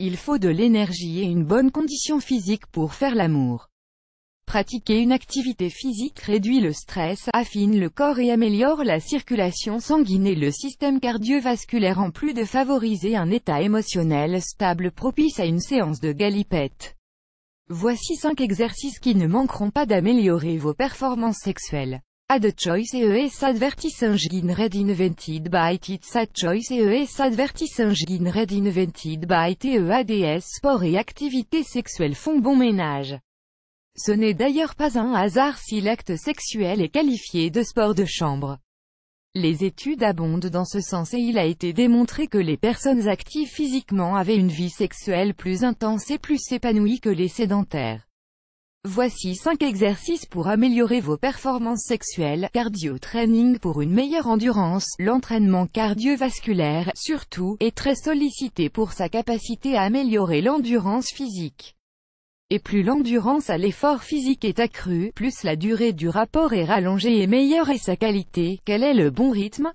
Il faut de l'énergie et une bonne condition physique pour faire l'amour. Pratiquer une activité physique réduit le stress, affine le corps et améliore la circulation sanguine et le système cardiovasculaire en plus de favoriser un état émotionnel stable propice à une séance de galipette. Voici 5 exercices qui ne manqueront pas d'améliorer vos performances sexuelles. Add choice ES advertising red invented by TITS Add choice ES advertising red invented by TEADS Sport et activités sexuelles font bon ménage. Ce n'est d'ailleurs pas un hasard si l'acte sexuel est qualifié de sport de chambre. Les études abondent dans ce sens et il a été démontré que les personnes actives physiquement avaient une vie sexuelle plus intense et plus épanouie que les sédentaires. Voici 5 exercices pour améliorer vos performances sexuelles. Cardio training pour une meilleure endurance. L'entraînement cardiovasculaire, surtout, est très sollicité pour sa capacité à améliorer l'endurance physique. Et plus l'endurance à l'effort physique est accrue, plus la durée du rapport est rallongée et meilleure est sa qualité. Quel est le bon rythme?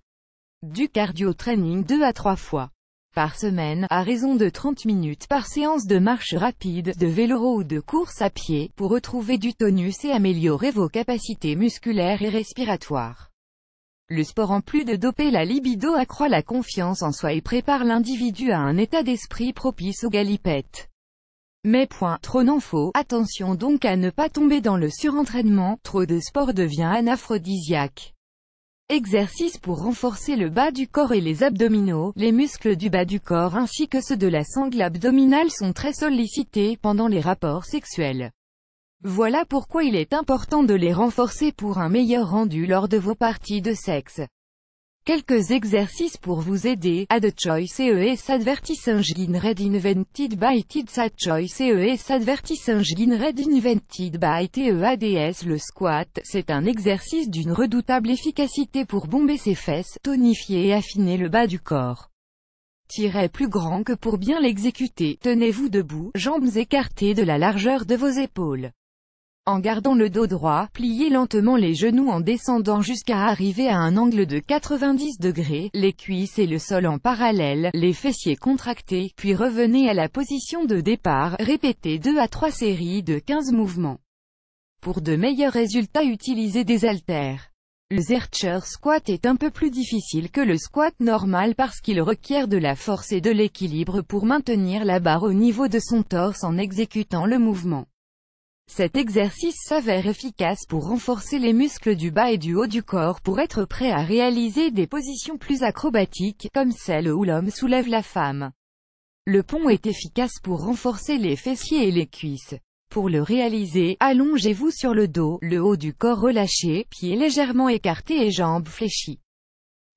Du cardio training 2 à 3 fois par semaine, à raison de 30 minutes par séance de marche rapide, de vélo ou de course à pied, pour retrouver du tonus et améliorer vos capacités musculaires et respiratoires. Le sport en plus de doper la libido accroît la confiance en soi et prépare l'individu à un état d'esprit propice aux galipettes. Mais point trop n'en faut, attention donc à ne pas tomber dans le surentraînement, trop de sport devient anaphrodisiaque. Exercice pour renforcer le bas du corps et les abdominaux. Les muscles du bas du corps ainsi que ceux de la sangle abdominale sont très sollicités pendant les rapports sexuels. Voilà pourquoi il est important de les renforcer pour un meilleur rendu lors de vos parties de sexe. Quelques exercices pour vous aider. Add choice ES advertising red invented by TITS Add choice ES advertising red invented by TEADS. Le squat, c'est un exercice d'une redoutable efficacité pour bomber ses fesses, tonifier et affiner le bas du corps. Tirez plus grand que pour bien l'exécuter. Tenez-vous debout, jambes écartées de la largeur de vos épaules. En gardant le dos droit, pliez lentement les genoux en descendant jusqu'à arriver à un angle de 90 degrés, les cuisses et le sol en parallèle, les fessiers contractés, puis revenez à la position de départ, répétez 2 à 3 séries de 15 mouvements. Pour de meilleurs résultats, utilisez des haltères. Le Zercher squat est un peu plus difficile que le squat normal parce qu'il requiert de la force et de l'équilibre pour maintenir la barre au niveau de son torse en exécutant le mouvement. Cet exercice s'avère efficace pour renforcer les muscles du bas et du haut du corps pour être prêt à réaliser des positions plus acrobatiques, comme celle où l'homme soulève la femme. Le pont est efficace pour renforcer les fessiers et les cuisses. Pour le réaliser, allongez-vous sur le dos, le haut du corps relâché, pieds légèrement écartés et jambes fléchies.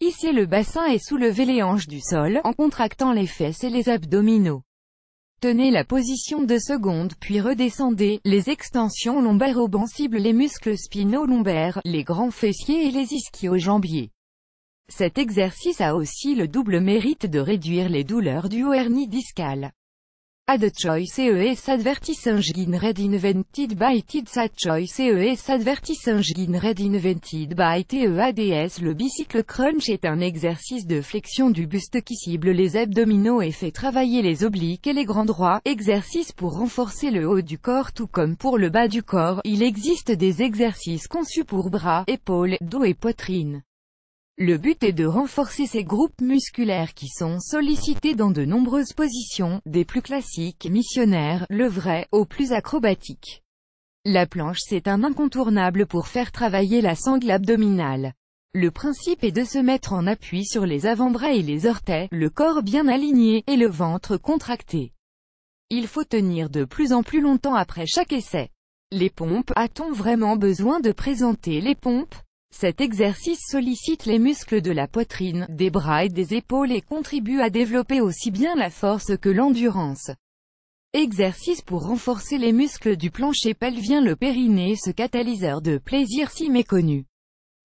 Hissez le bassin et soulevez les hanches du sol, en contractant les fesses et les abdominaux. Tenez la position 2 secondes puis redescendez. Les extensions lombaires ciblent les muscles spino-lombaires, les grands fessiers et les ischio-jambiers. Cet exercice a aussi le double mérite de réduire les douleurs dues aux hernies discales. Add choice ES advertising red invented by TITS Add choice ES advertising red invented by TEADS. Le bicycle crunch est un exercice de flexion du buste qui cible les abdominaux et fait travailler les obliques et les grands droits. Exercice pour renforcer le haut du corps tout comme pour le bas du corps. Il existe des exercices conçus pour bras, épaules, dos et poitrine. Le but est de renforcer ces groupes musculaires qui sont sollicités dans de nombreuses positions, des plus classiques, missionnaires, levrets, aux plus acrobatiques. La planche c'est un incontournable pour faire travailler la sangle abdominale. Le principe est de se mettre en appui sur les avant-bras et les orteils, le corps bien aligné, et le ventre contracté. Il faut tenir de plus en plus longtemps après chaque essai. Les pompes, a-t-on vraiment besoin de présenter les pompes? Cet exercice sollicite les muscles de la poitrine, des bras et des épaules et contribue à développer aussi bien la force que l'endurance. Exercice pour renforcer les muscles du plancher pelvien. Le périnée, ce catalyseur de plaisir si méconnu.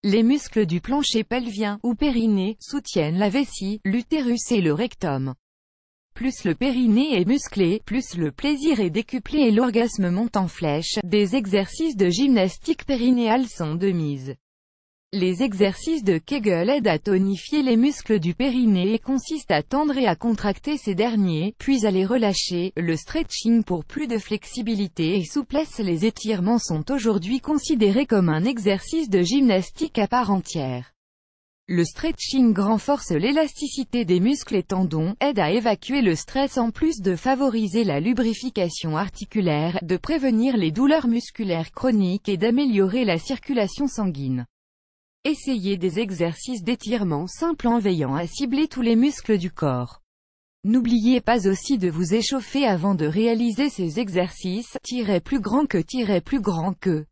Les muscles du plancher pelvien, ou périnée, soutiennent la vessie, l'utérus et le rectum. Plus le périnée est musclé, plus le plaisir est décuplé et l'orgasme monte en flèche. Des exercices de gymnastique périnéale sont de mise. Les exercices de Kegel aident à tonifier les muscles du périnée et consistent à tendre et à contracter ces derniers, puis à les relâcher. Le stretching pour plus de flexibilité et souplesse. Les étirements sont aujourd'hui considérés comme un exercice de gymnastique à part entière. Le stretching renforce l'élasticité des muscles et tendons, aide à évacuer le stress en plus de favoriser la lubrification articulaire, de prévenir les douleurs musculaires chroniques et d'améliorer la circulation sanguine. Essayez des exercices d'étirement simples en veillant à cibler tous les muscles du corps. N'oubliez pas aussi de vous échauffer avant de réaliser ces exercices, plus grand que